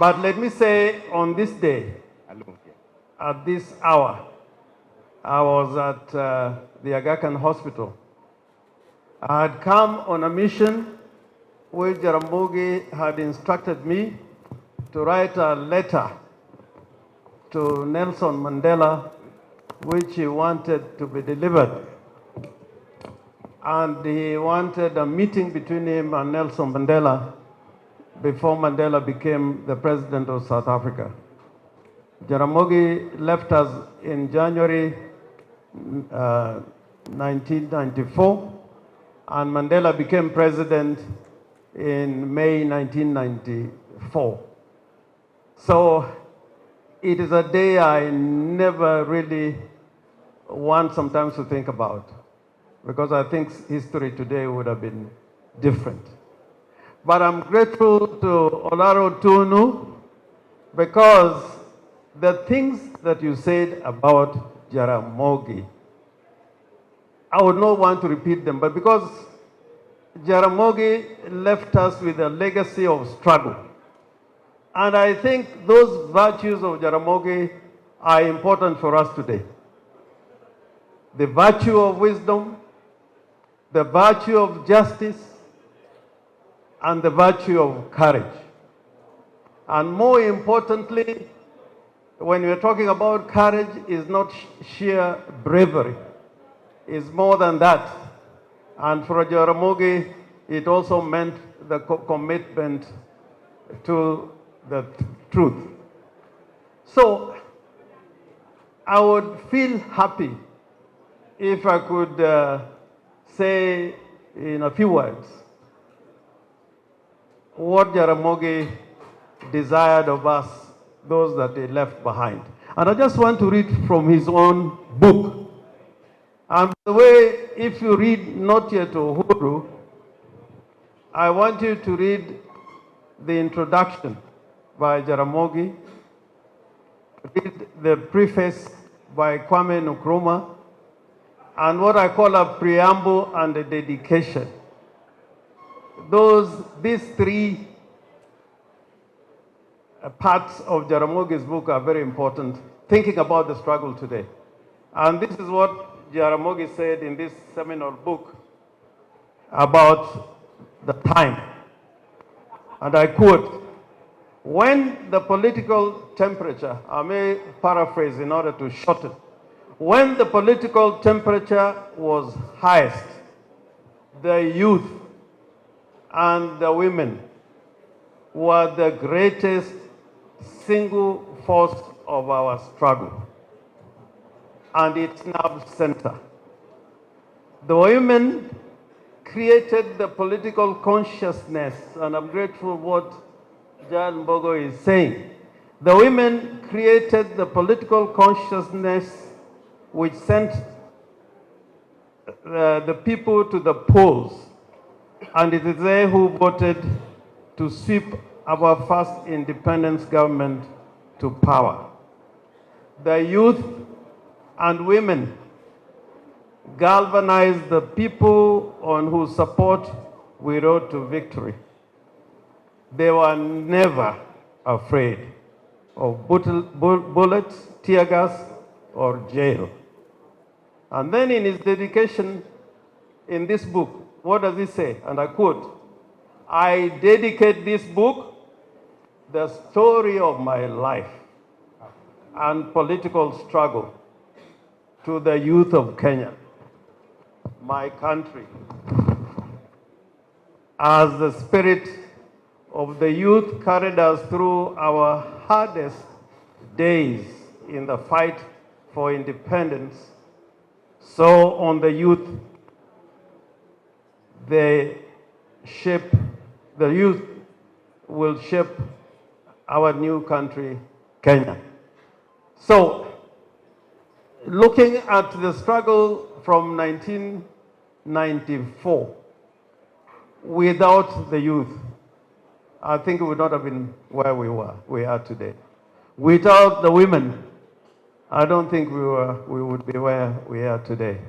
But let me say, on this day, at this hour, I was at the Aga Khan Hospital. I had come on a mission which Jaramogi had instructed me to write a letter to Nelson Mandela, which he wanted to be delivered. And he wanted a meeting between him and Nelson Mandela before Mandela became the president of South Africa. Jaramogi left us in January 1994, and Mandela became president in May 1994. So it is a day I never really want sometimes to think about, because I think history today would have been different. But I'm grateful to Olaro Tunu, because the things that you said about Jaramogi, I would not want to repeat them, but because Jaramogi left us with a legacy of struggle. And I think those virtues of Jaramogi are important for us today. The virtue of wisdom, the virtue of justice, and the virtue of courage. And more importantly, when we're talking about courage, is not sheer bravery. It's more than that. And for Jaramogi, it also meant the commitment to the truth. So I would feel happy if I could say in a few words what Jaramogi desired of us, those that he left behind. And I just want to read from his own book. And by the way, if you read Not Yet Uhuru, I want you to read the introduction by Jaramogi, read the preface by Kwame Nkrumah, and what I call a preamble and a dedication. These three parts of Jaramogi's book are very important, thinking about the struggle today. And this is what Jaramogi said in this seminal book about the time. And I quote, "When the political temperature," I may paraphrase in order to shorten, "when the political temperature was highest, the youth and the women were the greatest single force of our struggle and its nerve center. The women created the political consciousness," and I'm grateful what John Mbogo is saying. The women created the political consciousness which sent the people to the polls, and it is they who voted to sweep our first independence government to power. The youth and women galvanized the people on whose support we rode to victory. They were never afraid of bullets, tear gas, or jail. And then in his dedication in this book, what does he say? And I quote, "I dedicate this book, the story of my life and political struggle, to the youth of Kenya, my country. As the spirit of the youth carried us through our hardest days in the fight for independence, so on the youth, the youth will shape our new country, Kenya." So, looking at the struggle from 1994, without the youth, I think we would not have been where we are today. Without the women, I don't think we would be where we are today.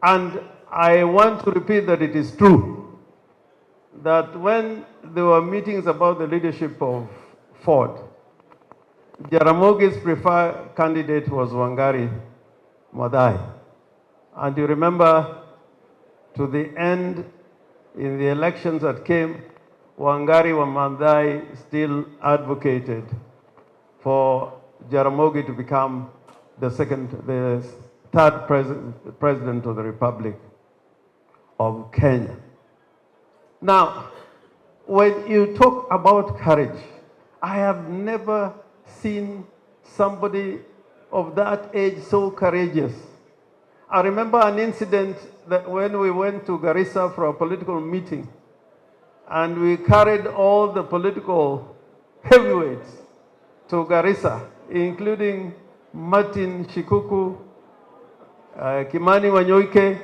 And I want to repeat that it is true that when there were meetings about the leadership of fought. Jaramogi's preferred candidate was Wangari Maathai. And you remember, to the end, in the elections that came, Wangari Maathai still advocated for Jaramogi to become the third president of the Republic of Kenya. Now, when you talk about courage, I have never seen somebody of that age so courageous. I remember an incident that when we went to Garissa for a political meeting, and we carried all the political heavyweights to Garissa, including Martin Shikuku, Kimani Wanyoike,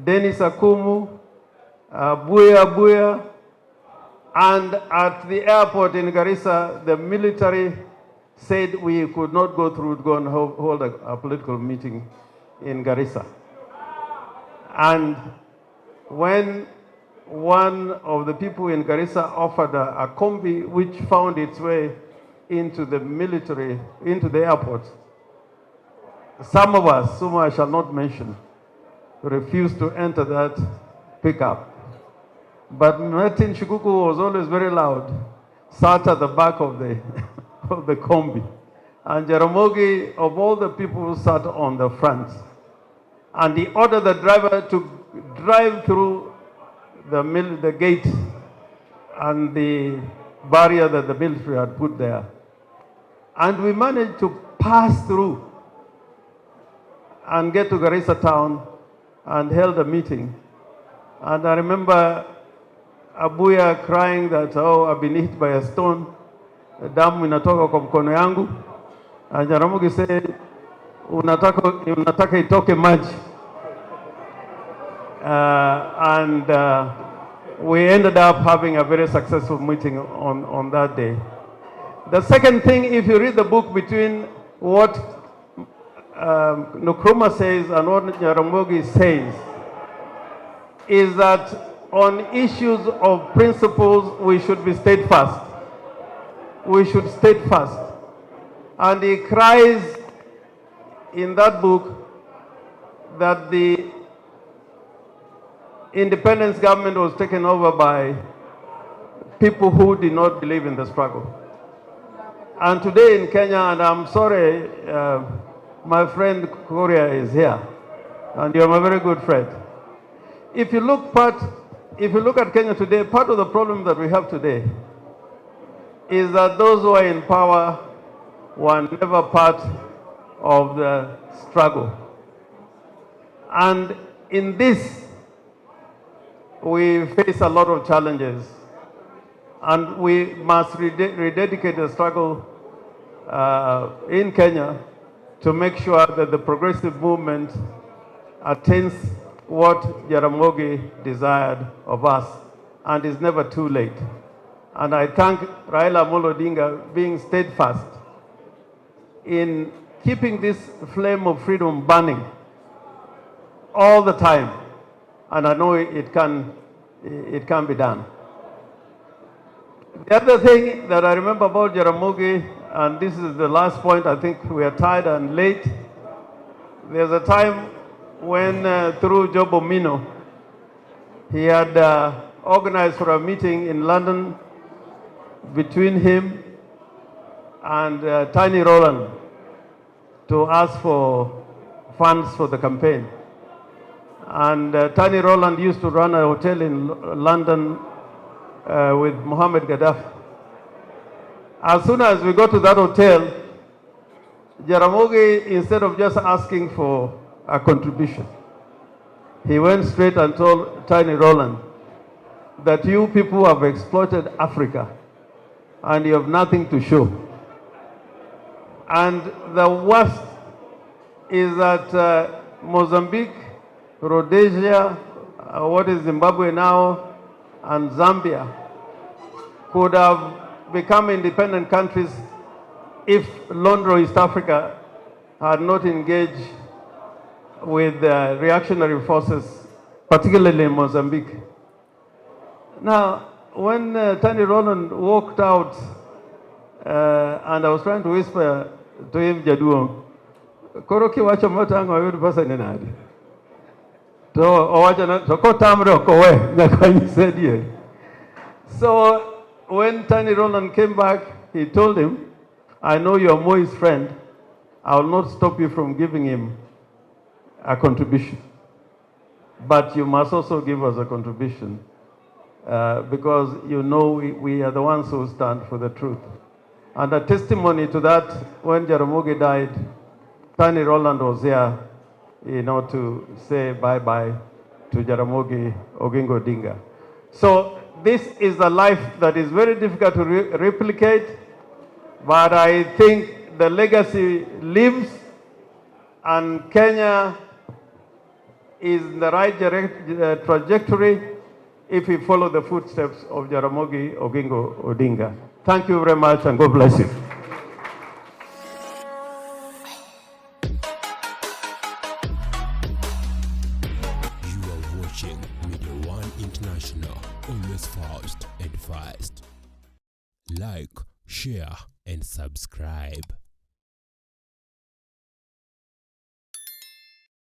Dennis Akumu, Buya, and at the airport in Garissa, the military said we could not go through to go and hold a political meeting in Garissa. And when one of the people in Garissa offered a combi which found its way into the military, into the airport, some of us, whom I shall not mention, refused to enter that pickup. But Martin Shikuku was always very loud, sat at the back of the, of the combi. And Jaramogi, of all the people, sat on the front. And he ordered the driver to drive through the gate and the barrier that the military had put there. And we managed to pass through and get to Garissa town and held a meeting. And I remember Abuya crying that, oh, I've been hit by a stone, damu inatoka kwa mkono yangu. And Jaramogi said, unataka itoke maji. We ended up having a very successful meeting on that day. The second thing, if you read the book between what Nkrumah says and what Jaramogi says, is that on issues of principles, we should be steadfast. We should steadfast. And he cries in that book that the independence government was taken over by people who did not believe in the struggle. And today in Kenya, and I'm sorry, my friend Korea is here, and you're my very good friend. If you look at Kenya today, part of the problem that we have today is that those who are in power were never part of the struggle. And in this, we face a lot of challenges, and we must rededicate the struggle in Kenya to make sure that the progressive movement attains what Jaramogi desired of us, and it's never too late. And I thank Raila Amolo Odinga being steadfast in keeping this flame of freedom burning all the time. And I know it can be done. The other thing that I remember about Jaramogi, and this is the last point, I think we are tired and late. There's a time when through Jobo Mino, he had organized for a meeting in London between him and Tiny Roland to ask for funds for the campaign. And Tiny Roland used to run a hotel in London with Mohammed Gaddafi. As soon as we got to that hotel, Jaramogi, instead of just asking for a contribution, he went straight and told Tiny Roland that you people have exploited Africa and you have nothing to show. And the worst is that Mozambique, Rhodesia, what is Zimbabwe now, and Zambia could have become independent countries if Londro East Africa had not engaged with reactionary forces, particularly in Mozambique. Now, when Tiny Roland walked out And I was trying to whisper to him, Jaduong, koro kiwacho motango oyud pesa ni nade? To owacho na to kotamre okowe nyaka nyise adier. So when Tiny Roland came back, he told him, I know you're Moi's friend. I will not stop you from giving him a contribution. But you must also give us a contribution because you know we are the ones who stand for the truth. And a testimony to that, when Jaramogi died, Tiny Roland was here, to say bye-bye to Jaramogi Oginga Odinga. So this is a life that is very difficult to replicate, but I think the legacy lives, and Kenya is in the right trajectory if we follow the footsteps of Jaramogi Oginga Odinga. Thank you very much, and God bless you. You are watching Media One International, always fast and fast. Like, share, and subscribe.